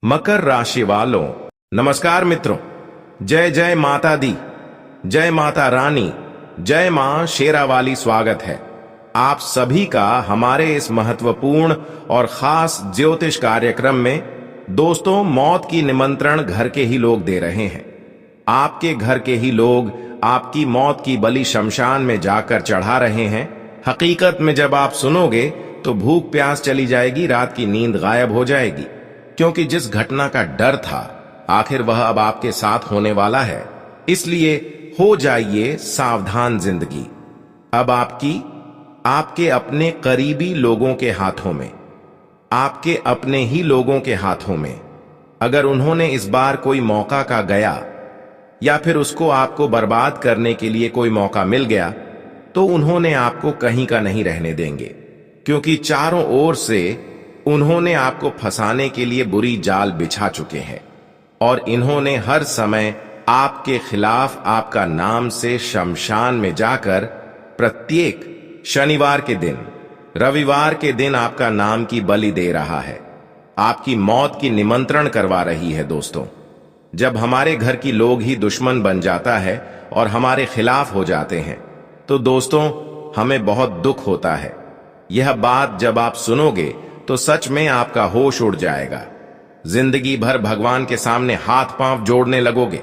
मकर राशि वालों, नमस्कार मित्रों। जय जय माता दी, जय माता रानी, जय मां शेरावाली। स्वागत है आप सभी का हमारे इस महत्वपूर्ण और खास ज्योतिष कार्यक्रम में। दोस्तों, मौत की निमंत्रण घर के ही लोग दे रहे हैं। आपके घर के ही लोग आपकी मौत की बलि शमशान में जाकर चढ़ा रहे हैं। हकीकत में जब आप सुनोगे तो भूख प्यास चली जाएगी, रात की नींद गायब हो जाएगी, क्योंकि जिस घटना का डर था आखिर वह अब आपके साथ होने वाला है। इसलिए हो जाइए सावधान। जिंदगी अब आपके अपने करीबी लोगों के हाथों में, आपके अपने ही लोगों के हाथों में। अगर उन्होंने इस बार कोई मौका का गया या फिर उसको आपको बर्बाद करने के लिए कोई मौका मिल गया तो उन्होंने आपको कहीं का नहीं रहने देंगे, क्योंकि चारों ओर से उन्होंने आपको फंसाने के लिए बुरी जाल बिछा चुके हैं और इन्होंने हर समय आपके खिलाफ आपका नाम से शमशान में जाकर प्रत्येक शनिवार के दिन, रविवार के दिन आपका नाम की बलि दे रहा है, आपकी मौत की निमंत्रण करवा रही है। दोस्तों, जब हमारे घर की लोग ही दुश्मन बन जाता है और हमारे खिलाफ हो जाते हैं तो दोस्तों हमें बहुत दुख होता है। यह बात जब आप सुनोगे तो सच में आपका होश उड़ जाएगा। जिंदगी भर भगवान के सामने हाथ पांव जोड़ने लगोगे,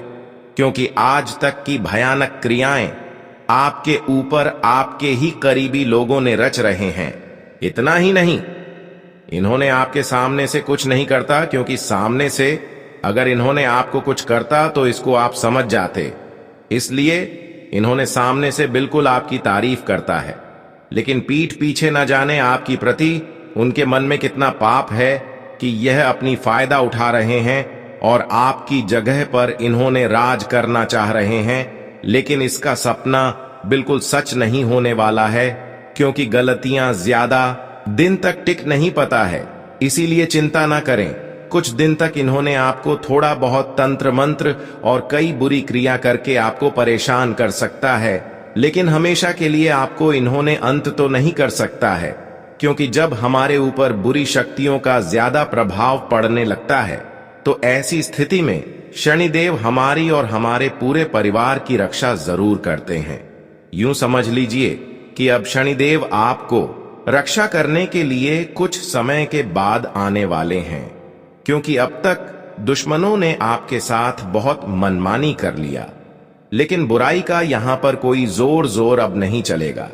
क्योंकि आज तक की भयानक क्रियाएं आपके ऊपर आपके ही करीबी लोगों ने रच रहे हैं। इतना ही नहीं, इन्होंने आपके सामने से कुछ नहीं करता, क्योंकि सामने से अगर इन्होंने आपको कुछ करता तो इसको आप समझ जाते। इसलिए इन्होंने सामने से बिल्कुल आपकी तारीफ करता है, लेकिन पीठ पीछे न जाने आपकी प्रति उनके मन में कितना पाप है कि यह अपनी फायदा उठा रहे हैं और आपकी जगह पर इन्होंने राज करना चाह रहे हैं। लेकिन इसका सपना बिल्कुल सच नहीं होने वाला है, क्योंकि गलतियां ज्यादा दिन तक टिक नहीं पाता है। इसीलिए चिंता ना करें। कुछ दिन तक इन्होंने आपको थोड़ा बहुत तंत्र मंत्र और कई बुरी क्रिया करके आपको परेशान कर सकता है, लेकिन हमेशा के लिए आपको इन्होंने अंत तो नहीं कर सकता है, क्योंकि जब हमारे ऊपर बुरी शक्तियों का ज्यादा प्रभाव पड़ने लगता है तो ऐसी स्थिति में शनिदेव हमारी और हमारे पूरे परिवार की रक्षा जरूर करते हैं। यूं समझ लीजिए कि अब शनिदेव आपको रक्षा करने के लिए कुछ समय के बाद आने वाले हैं, क्योंकि अब तक दुश्मनों ने आपके साथ बहुत मनमानी कर लिया। लेकिन बुराई का यहां पर कोई जोर अब नहीं चलेगा,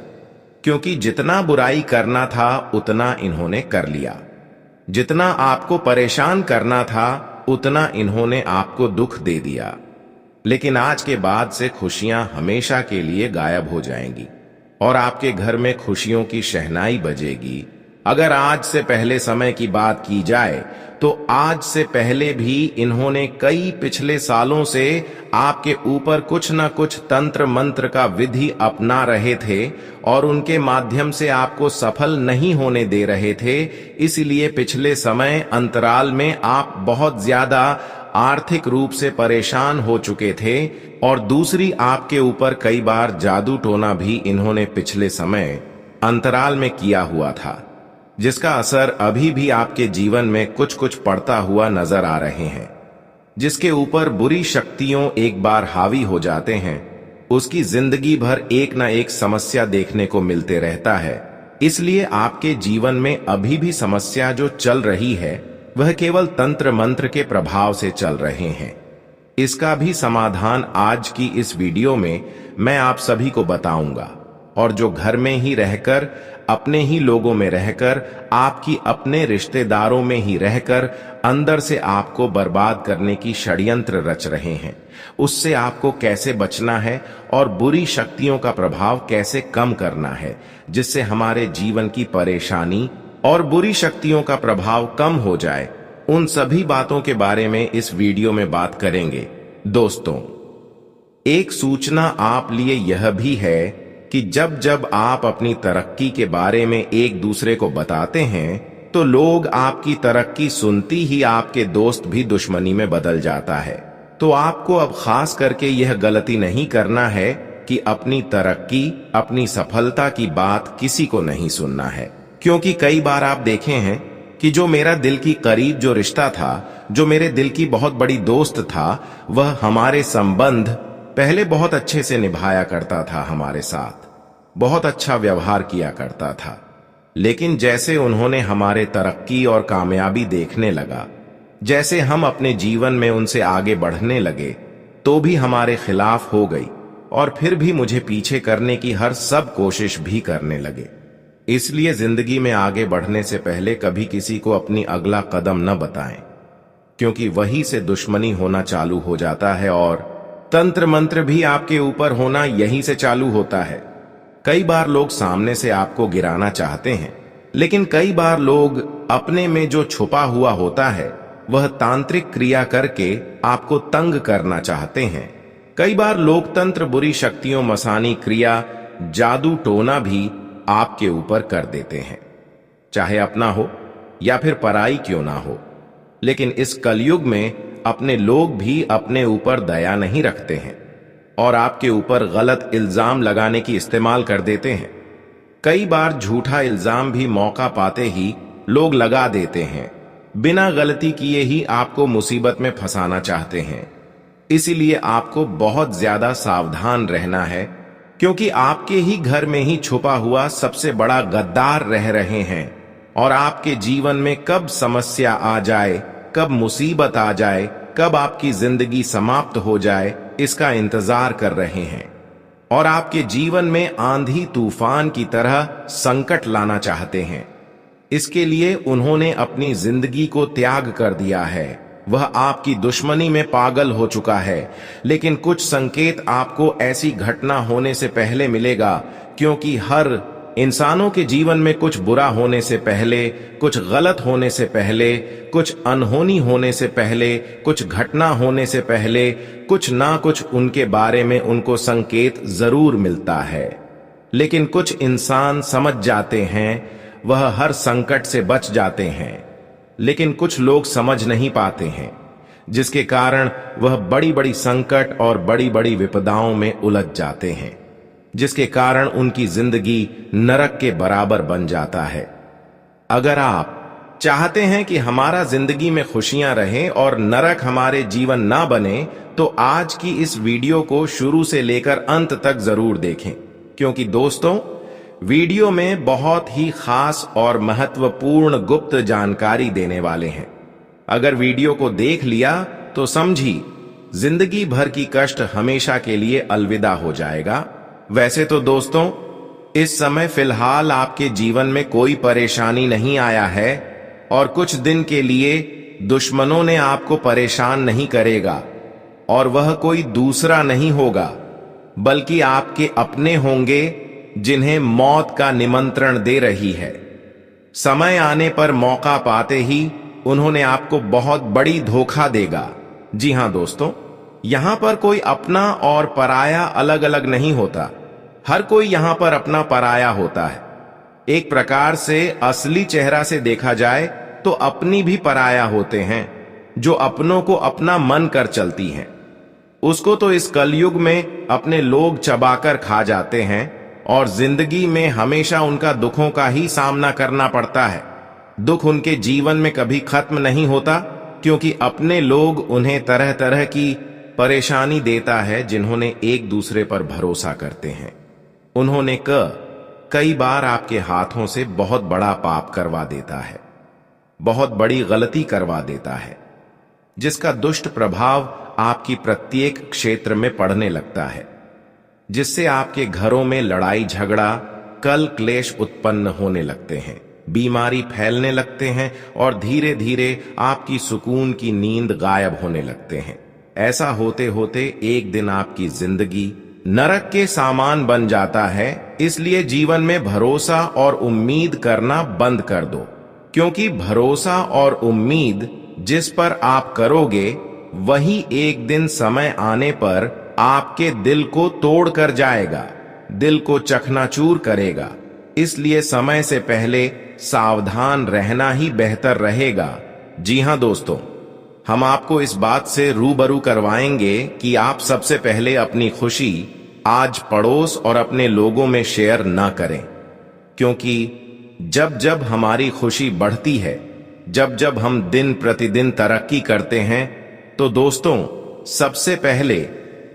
क्योंकि जितना बुराई करना था उतना इन्होंने कर लिया। जितना आपको परेशान करना था उतना इन्होंने आपको दुख दे दिया। लेकिन आज के बाद से खुशियां हमेशा के लिए गायब हो जाएंगी और आपके घर में खुशियों की शहनाई बजेगी। अगर आज से पहले समय की बात की जाए तो आज से पहले भी इन्होंने कई पिछले सालों से आपके ऊपर कुछ न कुछ तंत्र मंत्र का विधि अपना रहे थे और उनके माध्यम से आपको सफल नहीं होने दे रहे थे। इसलिए पिछले समय अंतराल में आप बहुत ज्यादा आर्थिक रूप से परेशान हो चुके थे और दूसरी आपके ऊपर कई बार जादू टोना भी इन्होंने पिछले समय अंतराल में किया हुआ था, जिसका असर अभी भी आपके जीवन में कुछ कुछ पड़ता हुआ नजर आ रहे हैं। जिसके ऊपर बुरी शक्तियों एक बार हावी हो जाते हैं उसकी जिंदगी भर एक न एक समस्या देखने को मिलते रहता है। इसलिए आपके जीवन में अभी भी समस्या जो चल रही है वह केवल तंत्र मंत्र के प्रभाव से चल रहे हैं। इसका भी समाधान आज की इस वीडियो में मैं आप सभी को बताऊंगा। और जो घर में ही रहकर, अपने ही लोगों में रहकर, आपकी अपने रिश्तेदारों में ही रहकर अंदर से आपको बर्बाद करने की षड्यंत्र रच रहे हैं, उससे आपको कैसे बचना है और बुरी शक्तियों का प्रभाव कैसे कम करना है, जिससे हमारे जीवन की परेशानी और बुरी शक्तियों का प्रभाव कम हो जाए, उन सभी बातों के बारे में इस वीडियो में बात करेंगे। दोस्तों, एक सूचना आप लिए यह भी है कि जब जब आप अपनी तरक्की के बारे में एक दूसरे को बताते हैं तो लोग आपकी तरक्की सुनती ही आपके दोस्त भी दुश्मनी में बदल जाता है। तो आपको अब खास करके यह गलती नहीं करना है कि अपनी तरक्की, अपनी सफलता की बात किसी को नहीं सुनना है, क्योंकि कई बार आप देखे हैं कि जो मेरा दिल की करीब जो रिश्ता था, जो मेरे दिल की बहुत बड़ी दोस्त था, वह हमारे संबंध पहले बहुत अच्छे से निभाया करता था, हमारे साथ बहुत अच्छा व्यवहार किया करता था। लेकिन जैसे उन्होंने हमारे तरक्की और कामयाबी देखने लगा, जैसे हम अपने जीवन में उनसे आगे बढ़ने लगे, तो भी हमारे खिलाफ हो गई और फिर भी मुझे पीछे करने की हर सब कोशिश भी करने लगे। इसलिए जिंदगी में आगे बढ़ने से पहले कभी किसी को अपनी अगला कदम न बताएं, क्योंकि वही से दुश्मनी होना चालू हो जाता है और तंत्र मंत्र भी आपके ऊपर होना यहीं से चालू होता है। कई बार लोग सामने से आपको गिराना चाहते हैं, लेकिन कई बार लोग अपने में जो छुपा हुआ होता है वह तांत्रिक क्रिया करके आपको तंग करना चाहते हैं। कई बार लोकतंत्र बुरी शक्तियों, मसानी क्रिया, जादू टोना भी आपके ऊपर कर देते हैं, चाहे अपना हो या फिर पराई क्यों ना हो। लेकिन इस कलयुग में अपने लोग भी अपने ऊपर दया नहीं रखते हैं और आपके ऊपर गलत इल्जाम लगाने की इस्तेमाल कर देते हैं। कई बार झूठा इल्जाम भी मौका पाते ही लोग लगा देते हैं, बिना गलती किए ही आपको मुसीबत में फंसाना चाहते हैं। इसीलिए आपको बहुत ज्यादा सावधान रहना है, क्योंकि आपके ही घर में ही छुपा हुआ सबसे बड़ा गद्दार रह रहे हैं और आपके जीवन में कब समस्या आ जाए, कब मुसीबत आ जाए, कब आपकी जिंदगी समाप्त हो जाए, इसका इंतजार कर रहे हैं और आपके जीवन में आंधी तूफान की तरह संकट लाना चाहते हैं। इसके लिए उन्होंने अपनी जिंदगी को त्याग कर दिया है। वह आपकी दुश्मनी में पागल हो चुका है। लेकिन कुछ संकेत आपको ऐसी घटना होने से पहले मिलेगा, क्योंकि हर इंसानों के जीवन में कुछ बुरा होने से पहले, कुछ गलत होने से पहले, कुछ अनहोनी होने से पहले, कुछ घटना होने से पहले कुछ ना कुछ उनके बारे में उनको संकेत जरूर मिलता है। लेकिन कुछ इंसान समझ जाते हैं, वह हर संकट से बच जाते हैं। लेकिन कुछ लोग समझ नहीं पाते हैं, जिसके कारण वह बड़ी बड़ी संकट और बड़ी बड़ी विपदाओं में उलझ जाते हैं, जिसके कारण उनकी जिंदगी नरक के बराबर बन जाता है। अगर आप चाहते हैं कि हमारा जिंदगी में खुशियां रहें और नरक हमारे जीवन ना बने, तो आज की इस वीडियो को शुरू से लेकर अंत तक जरूर देखें, क्योंकि दोस्तों, वीडियो में बहुत ही खास और महत्वपूर्ण गुप्त जानकारी देने वाले हैं। अगर वीडियो को देख लिया तो समझी जिंदगी भर की कष्ट हमेशा के लिए अलविदा हो जाएगा। वैसे तो दोस्तों, इस समय फिलहाल आपके जीवन में कोई परेशानी नहीं आया है और कुछ दिन के लिए दुश्मनों ने आपको परेशान नहीं करेगा, और वह कोई दूसरा नहीं होगा बल्कि आपके अपने होंगे, जिन्हें मौत का निमंत्रण दे रही है। समय आने पर मौका पाते ही उन्होंने आपको बहुत बड़ी धोखा देगा। जी हां दोस्तों, यहां पर कोई अपना और पराया अलग अलग नहीं होता। हर कोई यहां पर अपना पराया होता है। एक प्रकार से असली चेहरा से देखा जाए तो अपनी भी पराया होते हैं, जो अपनों को अपना मन कर चलती हैं। उसको तो इस कलयुग में अपने लोग चबाकर खा जाते हैं और जिंदगी में हमेशा उनका दुखों का ही सामना करना पड़ता है। दुख उनके जीवन में कभी खत्म नहीं होता, क्योंकि अपने लोग उन्हें तरह तरह की परेशानी देता है, जिन्होंने एक दूसरे पर भरोसा करते हैं। उन्होंने कई बार आपके हाथों से बहुत बड़ा पाप करवा देता है, बहुत बड़ी गलती करवा देता है, जिसका दुष्ट प्रभाव आपकी प्रत्येक क्षेत्र में पड़ने लगता है, जिससे आपके घरों में लड़ाई झगड़ा, कल क्लेश उत्पन्न होने लगते हैं, बीमारी फैलने लगते हैं और धीरे धीरे आपकी सुकून की नींद गायब होने लगते हैं। ऐसा होते होते एक दिन आपकी जिंदगी नरक के सामान बन जाता है। इसलिए जीवन में भरोसा और उम्मीद करना बंद कर दो, क्योंकि भरोसा और उम्मीद जिस पर आप करोगे, वही एक दिन समय आने पर आपके दिल को तोड़ कर जाएगा, दिल को चकनाचूर करेगा। इसलिए समय से पहले सावधान रहना ही बेहतर रहेगा। जी हां दोस्तों, हम आपको इस बात से रूबरू करवाएंगे कि आप सबसे पहले अपनी खुशी आज पड़ोस और अपने लोगों में शेयर ना करें, क्योंकि जब जब हमारी खुशी बढ़ती है जब जब हम दिन प्रतिदिन तरक्की करते हैं तो दोस्तों, सबसे पहले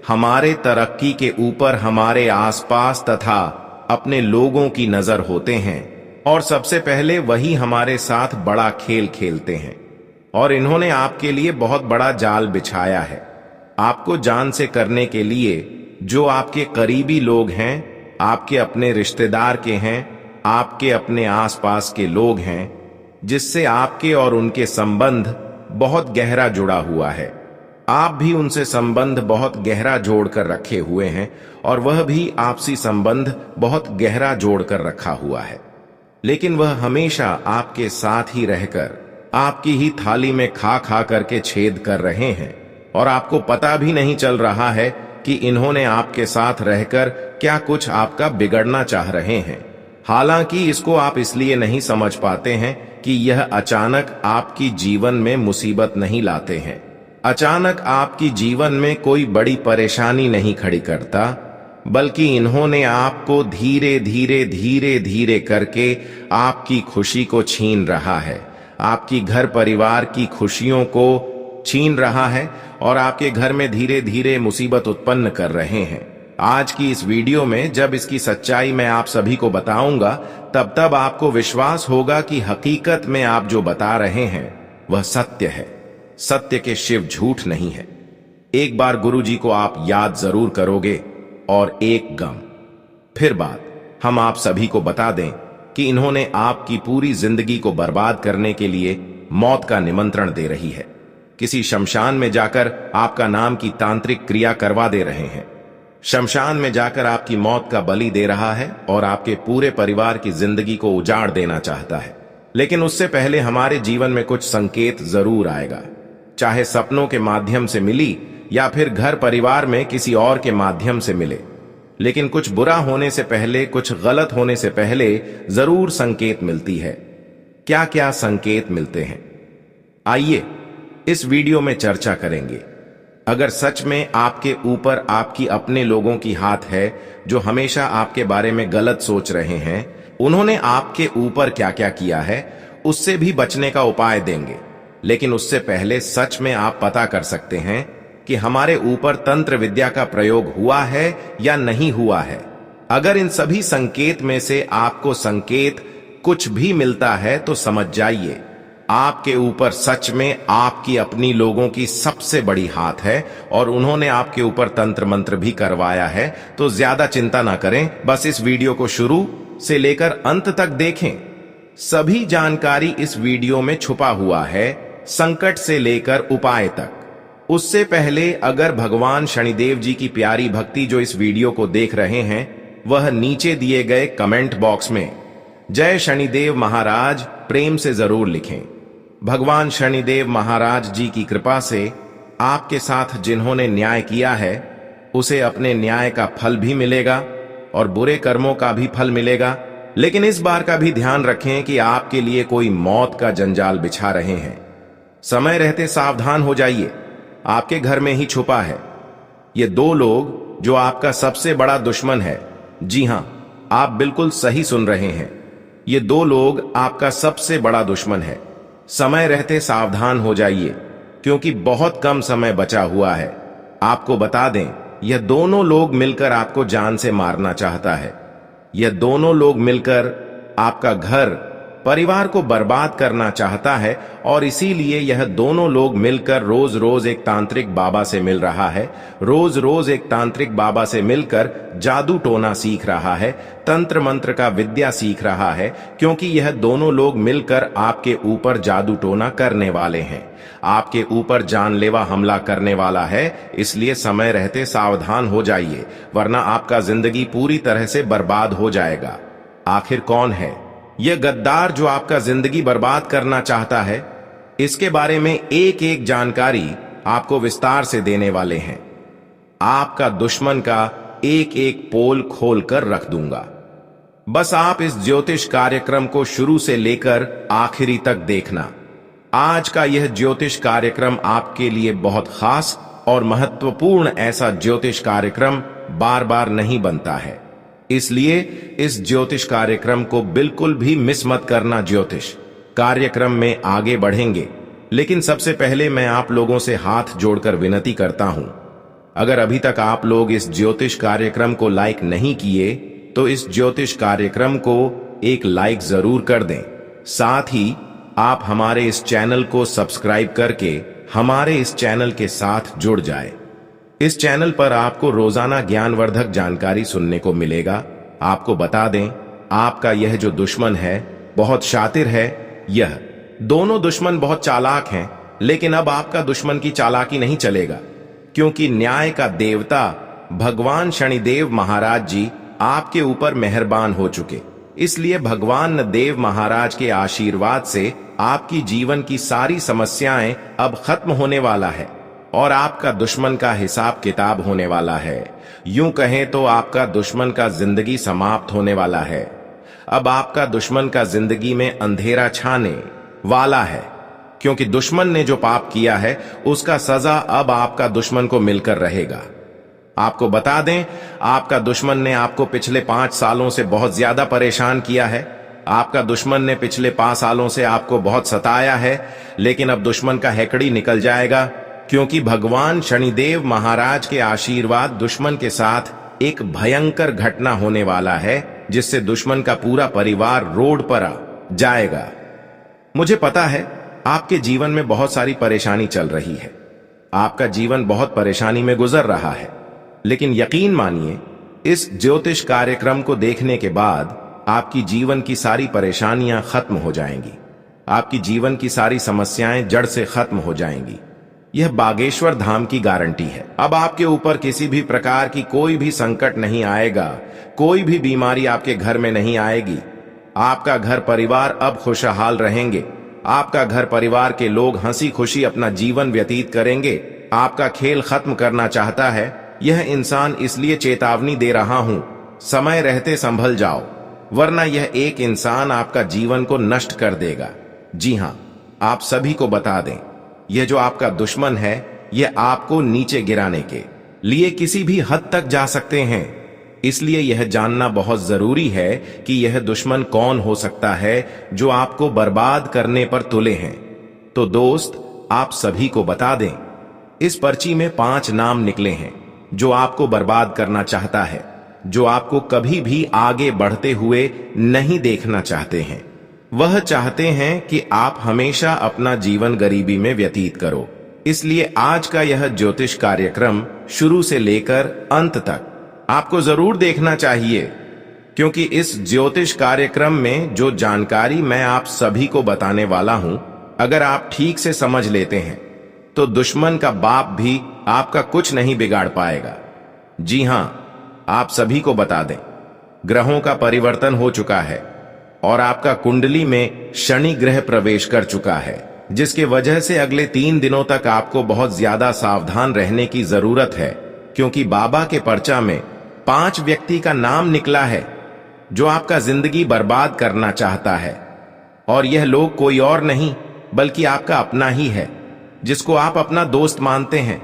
हमारे तरक्की के ऊपर हमारे आसपास तथा अपने लोगों की नजर होते हैं और सबसे पहले वही हमारे साथ बड़ा खेल खेलते हैं। और इन्होंने आपके लिए बहुत बड़ा जाल बिछाया है, आपको जान से करने के लिए। जो आपके करीबी लोग हैं, आपके अपने रिश्तेदार के हैं, आपके अपने आसपास के लोग हैं, जिससे आपके और उनके संबंध बहुत गहरा जुड़ा हुआ है। आप भी उनसे संबंध बहुत गहरा जोड़कर रखे हुए हैं और वह भी आपसी संबंध बहुत गहरा जोड़कर रखा हुआ है। लेकिन वह हमेशा आपके साथ ही रहकर आपकी ही थाली में खा खा करके छेद कर रहे हैं और आपको पता भी नहीं चल रहा है कि इन्होंने आपके साथ रहकर क्या कुछ आपका बिगड़ना चाह रहे हैं। हालांकि इसको आप इसलिए नहीं समझ पाते हैं कि यह अचानक आपकी जीवन में मुसीबत नहीं लाते हैं, अचानक आपकी जीवन में कोई बड़ी परेशानी नहीं खड़ी करता, बल्कि इन्होंने आपको धीरे धीरे धीरे धीरे करके आपकी खुशी को छीन रहा है, आपकी घर परिवार की खुशियों को छीन रहा है और आपके घर में धीरे धीरे मुसीबत उत्पन्न कर रहे हैं। आज की इस वीडियो में जब इसकी सच्चाई मैं आप सभी को बताऊंगा, तब आपको विश्वास होगा कि हकीकत में आप जो बता रहे हैं वह सत्य है। सत्य के शिव झूठ नहीं है। एक बार गुरुजी को आप याद जरूर करोगे और एक गम। फिर बात हम आप सभी को बता दें कि इन्होंने आपकी पूरी जिंदगी को बर्बाद करने के लिए मौत का निमंत्रण दे रही है। किसी शमशान में जाकर आपका नाम की तांत्रिक क्रिया करवा दे रहे हैं, शमशान में जाकर आपकी मौत का बलि दे रहा है और आपके पूरे परिवार की जिंदगी को उजाड़ देना चाहता है। लेकिन उससे पहले हमारे जीवन में कुछ संकेत जरूर आएगा, चाहे सपनों के माध्यम से मिली या फिर घर परिवार में किसी और के माध्यम से मिले। लेकिन कुछ बुरा होने से पहले, कुछ गलत होने से पहले जरूर संकेत मिलती है। क्या क्या संकेत मिलते हैं, आइए इस वीडियो में चर्चा करेंगे। अगर सच में आपके ऊपर आपकी अपने लोगों की हाथ है जो हमेशा आपके बारे में गलत सोच रहे हैं, उन्होंने आपके ऊपर क्या क्या किया है उससे भी बचने का उपाय देंगे। लेकिन उससे पहले सच में आप पता कर सकते हैं कि हमारे ऊपर तंत्र विद्या का प्रयोग हुआ है या नहीं हुआ है। अगर इन सभी संकेत में से आपको संकेत कुछ भी मिलता है तो समझ जाइए आपके ऊपर सच में आपकी अपनी लोगों की सबसे बड़ी हाथ है और उन्होंने आपके ऊपर तंत्र मंत्र भी करवाया है। तो ज्यादा चिंता ना करें, बस इस वीडियो को शुरू से लेकर अंत तक देखें। सभी जानकारी इस वीडियो में छुपा हुआ है, संकट से लेकर उपाय तक। उससे पहले अगर भगवान शनिदेव जी की प्यारी भक्ति जो इस वीडियो को देख रहे हैं, वह नीचे दिए गए कमेंट बॉक्स में जय शनिदेव महाराज प्रेम से जरूर लिखें। भगवान शनिदेव महाराज जी की कृपा से आपके साथ जिन्होंने न्याय किया है उसे अपने न्याय का फल भी मिलेगा और बुरे कर्मों का भी फल मिलेगा। लेकिन इस बार का भी ध्यान रखें कि आपके लिए कोई मौत का जंजाल बिछा रहे हैं। समय रहते सावधान हो जाइए, आपके घर में ही छुपा है ये दो लोग जो आपका सबसे बड़ा दुश्मन है। जी हां, आप बिल्कुल सही सुन रहे हैं, ये दो लोग आपका सबसे बड़ा दुश्मन है। समय रहते सावधान हो जाइए क्योंकि बहुत कम समय बचा हुआ है। आपको बता दें, यह दोनों लोग मिलकर आपको जान से मारना चाहता है। यह दोनों लोग मिलकर आपका घर परिवार को बर्बाद करना चाहता है और इसीलिए यह दोनों लोग मिलकर रोज रोज एक तांत्रिक बाबा से मिल रहा है, रोज रोज एक तांत्रिक बाबा से मिलकर जादू टोना सीख रहा है, तंत्र मंत्र का विद्या सीख रहा है, क्योंकि यह दोनों लोग मिलकर आपके ऊपर जादू टोना करने वाले हैं, आपके ऊपर जानलेवा हमला करने वाला है। इसलिए समय रहते सावधान हो जाइए, वरना आपका जिंदगी पूरी तरह से बर्बाद हो जाएगा। आखिर कौन है यह गद्दार जो आपका जिंदगी बर्बाद करना चाहता है? इसके बारे में एक एक जानकारी आपको विस्तार से देने वाले हैं। आपका दुश्मन का एक एक पोल खोल कर रख दूंगा। बस आप इस ज्योतिष कार्यक्रम को शुरू से लेकर आखिरी तक देखना। आज का यह ज्योतिष कार्यक्रम आपके लिए बहुत खास और महत्वपूर्ण ऐसा ज्योतिष कार्यक्रम बार बार नहीं बनता है, इसलिए इस ज्योतिष कार्यक्रम को बिल्कुल भी मिस मत करना। ज्योतिष कार्यक्रम में आगे बढ़ेंगे, लेकिन सबसे पहले मैं आप लोगों से हाथ जोड़कर विनती करता हूं, अगर अभी तक आप लोग इस ज्योतिष कार्यक्रम को लाइक नहीं किए तो इस ज्योतिष कार्यक्रम को एक लाइक जरूर कर दें। साथ ही आप हमारे इस चैनल को सब्सक्राइब करके हमारे इस चैनल के साथ जुड़ जाए। इस चैनल पर आपको रोजाना ज्ञानवर्धक जानकारी सुनने को मिलेगा। आपको बता दें, आपका यह जो दुश्मन है बहुत शातिर है। यह दोनों दुश्मन बहुत चालाक हैं, लेकिन अब आपका दुश्मन की चालाकी नहीं चलेगा, क्योंकि न्याय का देवता भगवान शनिदेव महाराज जी आपके ऊपर मेहरबान हो चुके। इसलिए भगवान देव महाराज के आशीर्वाद से आपकी जीवन की सारी समस्याएं अब खत्म होने वाला है और आपका दुश्मन का हिसाब किताब होने वाला है। यूं कहें तो आपका दुश्मन का जिंदगी समाप्त होने वाला है। अब आपका दुश्मन का जिंदगी में अंधेरा छाने वाला है, क्योंकि दुश्मन ने जो पाप किया है उसका सजा अब आपका दुश्मन को मिलकर रहेगा। आपको बता दें, आपका दुश्मन ने आपको पिछले 5 सालों से बहुत ज्यादा परेशान किया है। आपका दुश्मन ने पिछले 5 सालों से आपको बहुत सताया है, लेकिन अब दुश्मन का हैकड़ी निकल जाएगा, क्योंकि भगवान शनिदेव महाराज के आशीर्वाद दुश्मन के साथ एक भयंकर घटना होने वाला है, जिससे दुश्मन का पूरा परिवार रोड पर आ जाएगा। मुझे पता है आपके जीवन में बहुत सारी परेशानी चल रही है, आपका जीवन बहुत परेशानी में गुजर रहा है, लेकिन यकीन मानिए, इस ज्योतिष कार्यक्रम को देखने के बाद आपकी जीवन की सारी परेशानियां खत्म हो जाएंगी। आपकी जीवन की सारी समस्याएं जड़ से खत्म हो जाएंगी। यह बागेश्वर धाम की गारंटी है। अब आपके ऊपर किसी भी प्रकार की कोई भी संकट नहीं आएगा, कोई भी बीमारी आपके घर में नहीं आएगी। आपका घर परिवार अब खुशहाल रहेंगे। आपका घर परिवार के लोग हंसी खुशी अपना जीवन व्यतीत करेंगे। आपका खेल खत्म करना चाहता है यह इंसान, इसलिए चेतावनी दे रहा हूं, समय रहते संभल जाओ, वरना यह एक इंसान आपका जीवन को नष्ट कर देगा। जी हां, आप सभी को बता दें, यह जो आपका दुश्मन है यह आपको नीचे गिराने के लिए किसी भी हद तक जा सकते हैं। इसलिए यह जानना बहुत जरूरी है कि यह दुश्मन कौन हो सकता है जो आपको बर्बाद करने पर तुले हैं। तो दोस्त, आप सभी को बता दें, इस पर्ची में 5 नाम निकले हैं जो आपको बर्बाद करना चाहता है, जो आपको कभी भी आगे बढ़ते हुए नहीं देखना चाहते हैं। वह चाहते हैं कि आप हमेशा अपना जीवन गरीबी में व्यतीत करो। इसलिए आज का यह ज्योतिष कार्यक्रम शुरू से लेकर अंत तक आपको जरूर देखना चाहिए, क्योंकि इस ज्योतिष कार्यक्रम में जो जानकारी मैं आप सभी को बताने वाला हूं, अगर आप ठीक से समझ लेते हैं तो दुश्मन का बाप भी आपका कुछ नहीं बिगाड़ पाएगा। जी हां, आप सभी को बता दें, ग्रहों का परिवर्तन हो चुका है और आपका कुंडली में शनि ग्रह प्रवेश कर चुका है, जिसके वजह से अगले 3 दिनों तक आपको बहुत ज्यादा सावधान रहने की जरूरत है, क्योंकि बाबा के पर्चा में 5 व्यक्ति का नाम निकला है जो आपका जिंदगी बर्बाद करना चाहता है। और यह लोग कोई और नहीं बल्कि आपका अपना ही है, जिसको आप अपना दोस्त मानते हैं।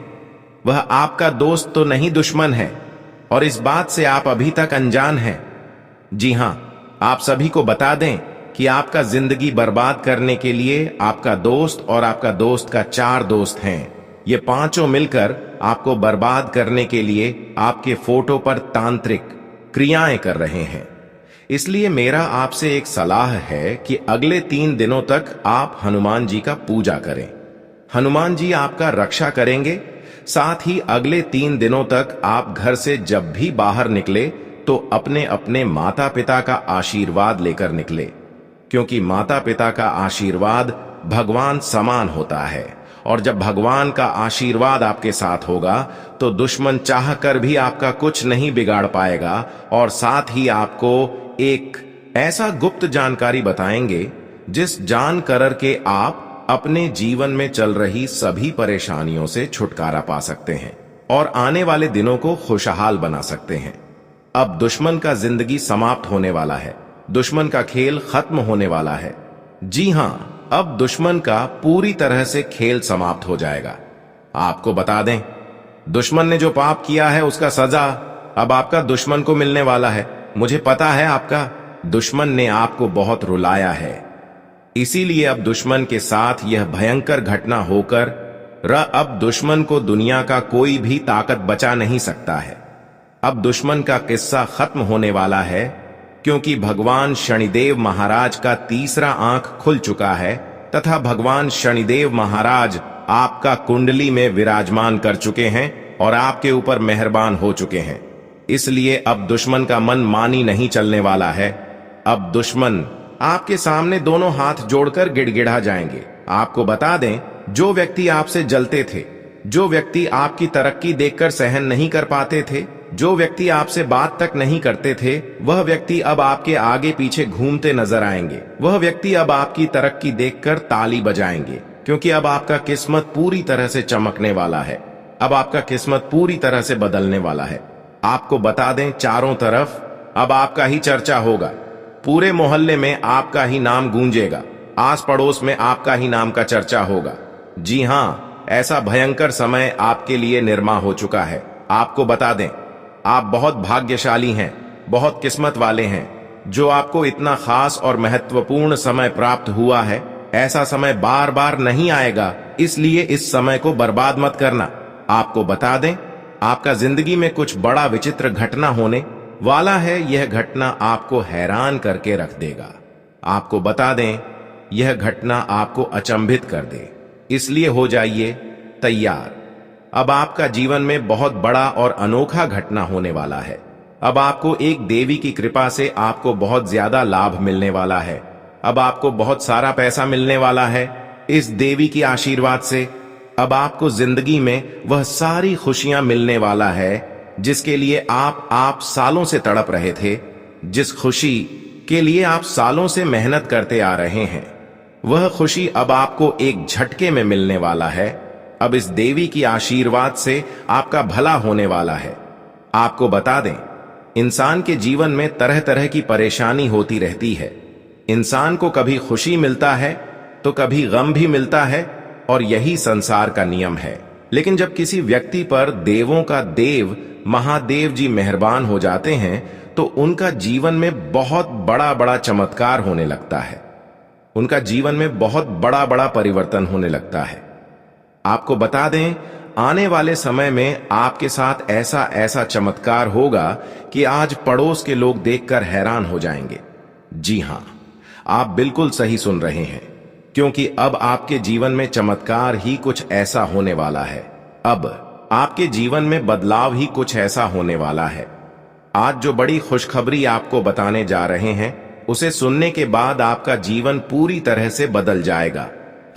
वह आपका दोस्त तो नहीं, दुश्मन है, और इस बात से आप अभी तक अनजान हैं। जी हां, आप सभी को बता दें कि आपका जिंदगी बर्बाद करने के लिए आपका दोस्त और आपका दोस्त का 4 दोस्त हैं। ये पांचों मिलकर आपको बर्बाद करने के लिए आपके फोटो पर तांत्रिक क्रियाएं कर रहे हैं। इसलिए मेरा आपसे एक सलाह है कि अगले 3 दिनों तक आप हनुमान जी का पूजा करें। हनुमान जी आपका रक्षा करेंगे। साथ ही अगले 3 दिनों तक आप घर से जब भी बाहर निकले तो अपने अपने माता पिता का आशीर्वाद लेकर निकले, क्योंकि माता पिता का आशीर्वाद भगवान समान होता है, और जब भगवान का आशीर्वाद आपके साथ होगा तो दुश्मन चाह कर भी आपका कुछ नहीं बिगाड़ पाएगा। और साथ ही आपको एक ऐसा गुप्त जानकारी बताएंगे जिस जान कर के आप अपने जीवन में चल रही सभी परेशानियों से छुटकारा पा सकते हैं और आने वाले दिनों को खुशहाल बना सकते हैं। अब दुश्मन का जिंदगी समाप्त होने वाला है, दुश्मन का खेल खत्म होने वाला है। जी हां, अब दुश्मन का पूरी तरह से खेल समाप्त हो जाएगा। आपको बता दें, दुश्मन ने जो पाप किया है उसका सजा अब आपका दुश्मन को मिलने वाला है। मुझे पता है आपका दुश्मन ने आपको बहुत रुलाया है, इसीलिए अब दुश्मन के साथ यह भयंकर घटना होकर अब दुश्मन को दुनिया का कोई भी ताकत बचा नहीं सकता है। अब दुश्मन का किस्सा खत्म होने वाला है, क्योंकि भगवान शनिदेव महाराज का तीसरा आंख खुल चुका है तथा भगवान शनिदेव महाराज आपका कुंडली में विराजमान कर चुके हैं और आपके ऊपर मेहरबान हो चुके हैं। इसलिए अब दुश्मन का मन मानी नहीं चलने वाला है। अब दुश्मन आपके सामने दोनों हाथ जोड़कर गिड़गिड़ा जाएंगे। आपको बता दें, जो व्यक्ति आपसे जलते थे, जो व्यक्ति आपकी तरक्की देखकर सहन नहीं कर पाते थे, जो व्यक्ति आपसे बात तक नहीं करते थे, वह व्यक्ति अब आपके आगे पीछे घूमते नजर आएंगे। वह व्यक्ति अब आपकी तरक्की देखकर ताली बजाएंगे, क्योंकि अब आपका किस्मत पूरी तरह से चमकने वाला है। अब आपका किस्मत पूरी तरह से बदलने वाला है। आपको बता दें, चारों तरफ अब आपका ही चर्चा होगा। पूरे मोहल्ले में आपका ही नाम गूंजेगा। आस पड़ोस में आपका ही नाम का चर्चा होगा। जी हां, ऐसा भयंकर समय आपके लिए निर्माण हो चुका है। आपको बता दें, आप बहुत भाग्यशाली हैं, बहुत किस्मत वाले हैं, जो आपको इतना खास और महत्वपूर्ण समय प्राप्त हुआ है। ऐसा समय बार बार नहीं आएगा, इसलिए इस समय को बर्बाद मत करना। आपको बता दें, आपका जिंदगी में कुछ बड़ा विचित्र घटना होने वाला है। यह घटना आपको हैरान करके रख देगा। आपको बता दें, यह घटना आपको अचंभित कर दे, इसलिए हो जाइए तैयार। अब आपका जीवन में बहुत बड़ा और अनोखा घटना होने वाला है। अब आपको एक देवी की कृपा से आपको बहुत ज्यादा लाभ मिलने वाला है। अब आपको बहुत सारा पैसा मिलने वाला है इस देवी की आशीर्वाद से। अब आपको जिंदगी में वह सारी खुशियां मिलने वाला है जिसके लिए आप सालों से तड़प रहे थे, जिस खुशी के लिए आप सालों से मेहनत करते आ रहे हैं। वह खुशी अब आपको एक झटके में मिलने वाला है। अब इस देवी की आशीर्वाद से आपका भला होने वाला है। आपको बता दें, इंसान के जीवन में तरह तरह की परेशानी होती रहती है। इंसान को कभी खुशी मिलता है तो कभी गम भी मिलता है, और यही संसार का नियम है। लेकिन जब किसी व्यक्ति पर देवों का देव महादेव जी मेहरबान हो जाते हैं तो उनका जीवन में बहुत बड़ा बड़ा चमत्कार होने लगता है। उनका जीवन में बहुत बड़ा बड़ा परिवर्तन होने लगता है। आपको बता दें, आने वाले समय में आपके साथ ऐसा ऐसा चमत्कार होगा कि आज पड़ोस के लोग देखकर हैरान हो जाएंगे। जी हां, आप बिल्कुल सही सुन रहे हैं, क्योंकि अब आपके जीवन में चमत्कार ही कुछ ऐसा होने वाला है। अब आपके जीवन में बदलाव ही कुछ ऐसा होने वाला है। आज जो बड़ी खुशखबरी आपको बताने जा रहे हैं, उसे सुनने के बाद आपका जीवन पूरी तरह से बदल जाएगा।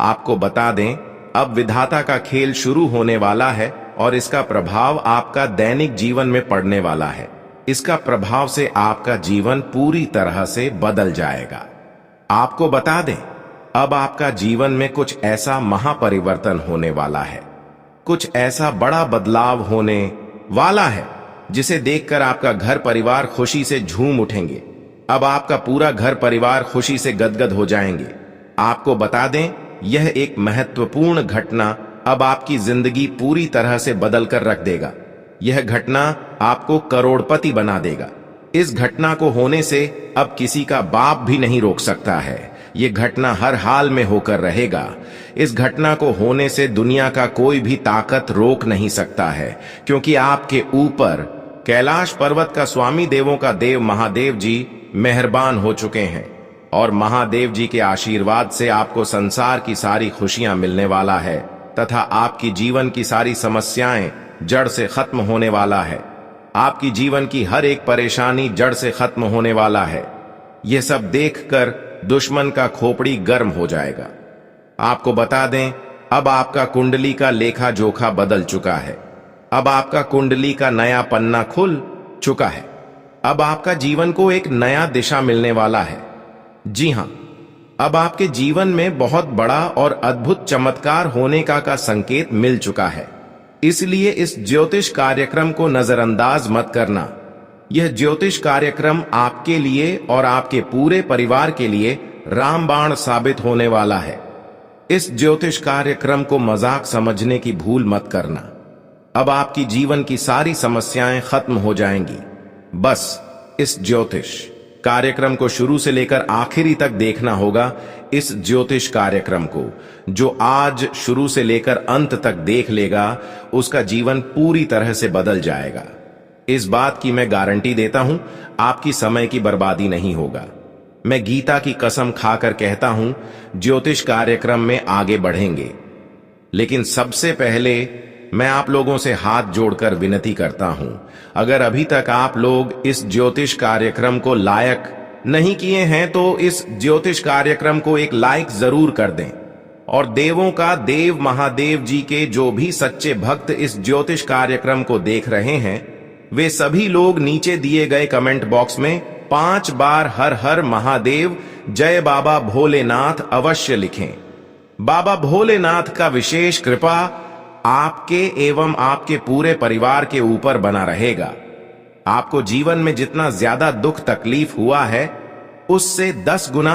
आपको बता दें, अब विधाता का खेल शुरू होने वाला है और इसका प्रभाव आपका दैनिक जीवन में पड़ने वाला है। इसका प्रभाव से आपका जीवन पूरी तरह से बदल जाएगा। आपको बता दें, अब आपका जीवन में कुछ ऐसा महापरिवर्तन होने वाला है, कुछ ऐसा बड़ा बदलाव होने वाला है जिसे देखकर आपका घर परिवार खुशी से झूम उठेंगे। अब आपका पूरा घर परिवार खुशी से गदगद हो जाएंगे। आपको बता दें, यह एक महत्वपूर्ण घटना अब आपकी जिंदगी पूरी तरह से बदल कर रख देगा। यह घटना आपको करोड़पति बना देगा। इस घटना को होने से अब किसी का बाप भी नहीं रोक सकता है। यह घटना हर हाल में होकर रहेगा। इस घटना को होने से दुनिया का कोई भी ताकत रोक नहीं सकता है, क्योंकि आपके ऊपर कैलाश पर्वत का स्वामी देवों का देव महादेव जी मेहरबान हो चुके हैं, और महादेव जी के आशीर्वाद से आपको संसार की सारी खुशियां मिलने वाला है तथा आपकी जीवन की सारी समस्याएं जड़ से खत्म होने वाला है। आपकी जीवन की हर एक परेशानी जड़ से खत्म होने वाला है। यह सब देखकर दुश्मन का खोपड़ी गर्म हो जाएगा। आपको बता दें, अब आपका कुंडली का लेखा जोखा बदल चुका है। अब आपका कुंडली का नया पन्ना खुल चुका है। अब आपका जीवन को एक नया दिशा मिलने वाला है। जी हां, अब आपके जीवन में बहुत बड़ा और अद्भुत चमत्कार होने का संकेत मिल चुका है। इसलिए इस ज्योतिष कार्यक्रम को नजरअंदाज मत करना। यह ज्योतिष कार्यक्रम आपके लिए और आपके पूरे परिवार के लिए रामबाण साबित होने वाला है। इस ज्योतिष कार्यक्रम को मजाक समझने की भूल मत करना। अब आपकी जीवन की सारी समस्याएं खत्म हो जाएंगी। बस इस ज्योतिष कार्यक्रम को शुरू से लेकर आखिरी तक देखना होगा। इस ज्योतिष कार्यक्रम को जो आज शुरू से लेकर अंत तक देख लेगा, उसका जीवन पूरी तरह से बदल जाएगा। इस बात की मैं गारंटी देता हूं, आपकी समय की बर्बादी नहीं होगा। मैं गीता की कसम खाकर कहता हूं, ज्योतिष कार्यक्रम में आगे बढ़ेंगे। लेकिन सबसे पहले मैं आप लोगों से हाथ जोड़कर विनती करता हूं, अगर अभी तक आप लोग इस ज्योतिष कार्यक्रम को लायक नहीं किए हैं तो इस ज्योतिष कार्यक्रम को एक लाइक जरूर कर दें। और देवों का देव महादेव जी के जो भी सच्चे भक्त इस ज्योतिष कार्यक्रम को देख रहे हैं, वे सभी लोग नीचे दिए गए कमेंट बॉक्स में 5 बार हर हर महादेव जय बाबा भोलेनाथ अवश्य लिखें। बाबा भोलेनाथ का विशेष कृपा आपके एवं आपके पूरे परिवार के ऊपर बना रहेगा। आपको जीवन में जितना ज्यादा दुख तकलीफ हुआ है, उससे 10 गुना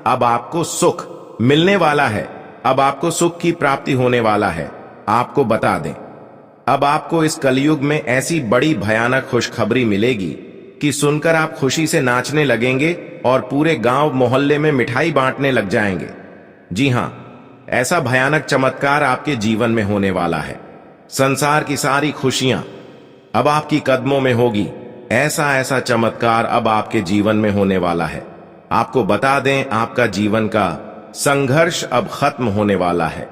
अब आपको सुख मिलने वाला है। अब आपको सुख की प्राप्ति होने वाला है। आपको बता दें, अब आपको इस कलयुग में ऐसी बड़ी भयानक खुशखबरी मिलेगी कि सुनकर आप खुशी से नाचने लगेंगे और पूरे गांव मोहल्ले में मिठाई बांटने लग जाएंगे। जी हां, ऐसा भयानक चमत्कार आपके जीवन में होने वाला है। संसार की सारी खुशियां अब आपकी कदमों में होगी। ऐसा ऐसा चमत्कार अब आपके जीवन में होने वाला है। आपको बता दें, आपका जीवन का संघर्ष अब खत्म होने वाला है।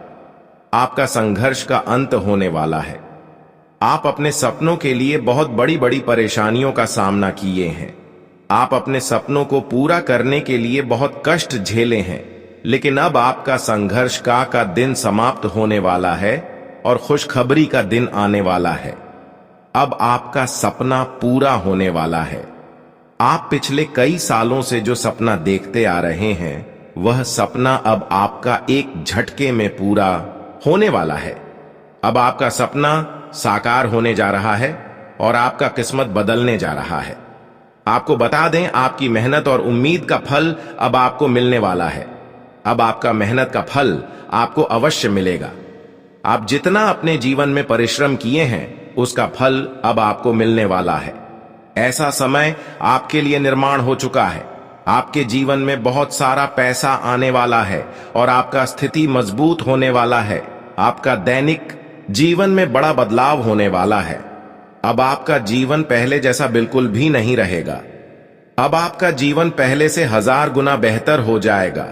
आपका संघर्ष का अंत होने वाला है। आप अपने सपनों के लिए बहुत बड़ी बड़ी परेशानियों का सामना किए हैं। आप अपने सपनों को पूरा करने के लिए बहुत कष्ट झेले हैं, लेकिन अब आपका संघर्ष का दिन समाप्त होने वाला है और खुशखबरी का दिन आने वाला है। अब आपका सपना पूरा होने वाला है। आप पिछले कई सालों से जो सपना देखते आ रहे हैं, वह सपना अब आपका एक झटके में पूरा होने वाला है। अब आपका सपना साकार होने जा रहा है और आपका किस्मत बदलने जा रहा है। आपको बता दें, आपकी मेहनत और उम्मीद का फल अब आपको मिलने वाला है। अब आपका मेहनत का फल आपको अवश्य मिलेगा। आप जितना अपने जीवन में परिश्रम किए हैं, उसका फल अब आपको मिलने वाला है। ऐसा समय आपके लिए निर्माण हो चुका है। आपके जीवन में बहुत सारा पैसा आने वाला है और आपका स्थिति मजबूत होने वाला है। आपका दैनिक जीवन में बड़ा बदलाव होने वाला है। अब आपका जीवन पहले जैसा बिल्कुल भी नहीं रहेगा। अब आपका जीवन पहले से 1000 गुना बेहतर हो जाएगा।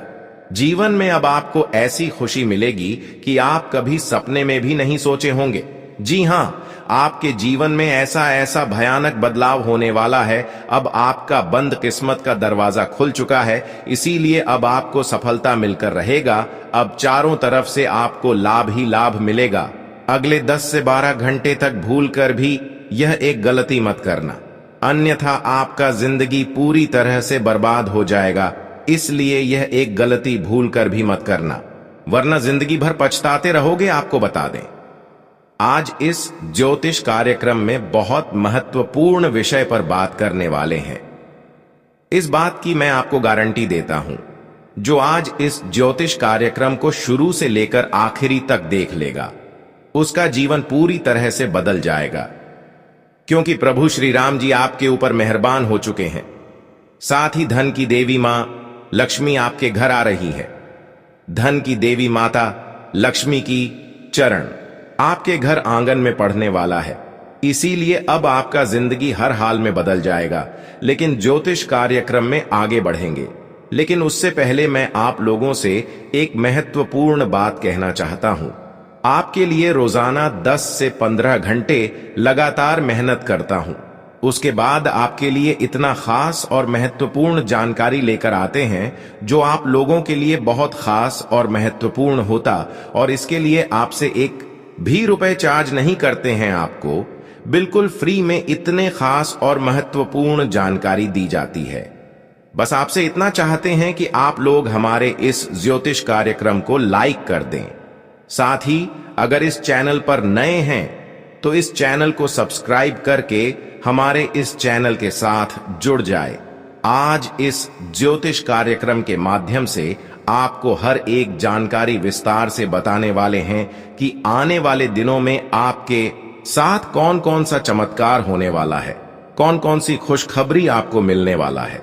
जीवन में अब आपको ऐसी खुशी मिलेगी कि आप कभी सपने में भी नहीं सोचे होंगे। जी हां, आपके जीवन में ऐसा ऐसा भयानक बदलाव होने वाला है। अब आपका बंद किस्मत का दरवाजा खुल चुका है, इसीलिए अब आपको सफलता मिलकर रहेगा। अब चारों तरफ से आपको लाभ ही लाभ मिलेगा। अगले 10 से 12 घंटे तक भूलकर भी यह एक गलती मत करना, अन्यथा आपका जिंदगी पूरी तरह से बर्बाद हो जाएगा। इसलिए यह एक गलती भूलकर भी मत करना, वरना जिंदगी भर पछताते रहोगे। आपको बता दें, आज इस ज्योतिष कार्यक्रम में बहुत महत्वपूर्ण विषय पर बात करने वाले हैं। इस बात की मैं आपको गारंटी देता हूं, जो आज इस ज्योतिष कार्यक्रम को शुरू से लेकर आखिरी तक देख लेगा, उसका जीवन पूरी तरह से बदल जाएगा। क्योंकि प्रभु श्री राम जी आपके ऊपर मेहरबान हो चुके हैं। साथ ही धन की देवी मां लक्ष्मी आपके घर आ रही है। धन की देवी माता लक्ष्मी की चरण आपके घर आंगन में पड़ने वाला है। इसीलिए अब आपका जिंदगी हर हाल में बदल जाएगा। लेकिन ज्योतिष कार्यक्रम में आगे बढ़ेंगे, लेकिन उससे पहले मैं आप लोगों से एक महत्वपूर्ण बात कहना चाहता हूं। आपके लिए रोजाना 10 से 15 घंटे लगातार मेहनत करता हूं। उसके बाद आपके लिए इतना खास और महत्वपूर्ण जानकारी लेकर आते हैं, जो आप लोगों के लिए बहुत खास और महत्वपूर्ण होता, और इसके लिए आपसे एक भी रुपए चार्ज नहीं करते हैं। आपको बिल्कुल फ्री में इतने खास और महत्वपूर्ण जानकारी दी जाती है। बस आपसे इतना चाहते हैं कि आप लोग हमारे इस ज्योतिष कार्यक्रम को लाइक कर दें। साथ ही अगर इस चैनल पर नए हैं तो इस चैनल को सब्सक्राइब करके हमारे इस चैनल के साथ जुड़ जाए। आज इस ज्योतिष कार्यक्रम के माध्यम से आपको हर एक जानकारी विस्तार से बताने वाले हैं कि आने वाले दिनों में आपके साथ कौन कौन सा चमत्कार होने वाला है, कौन कौन सी खुशखबरी आपको मिलने वाला है।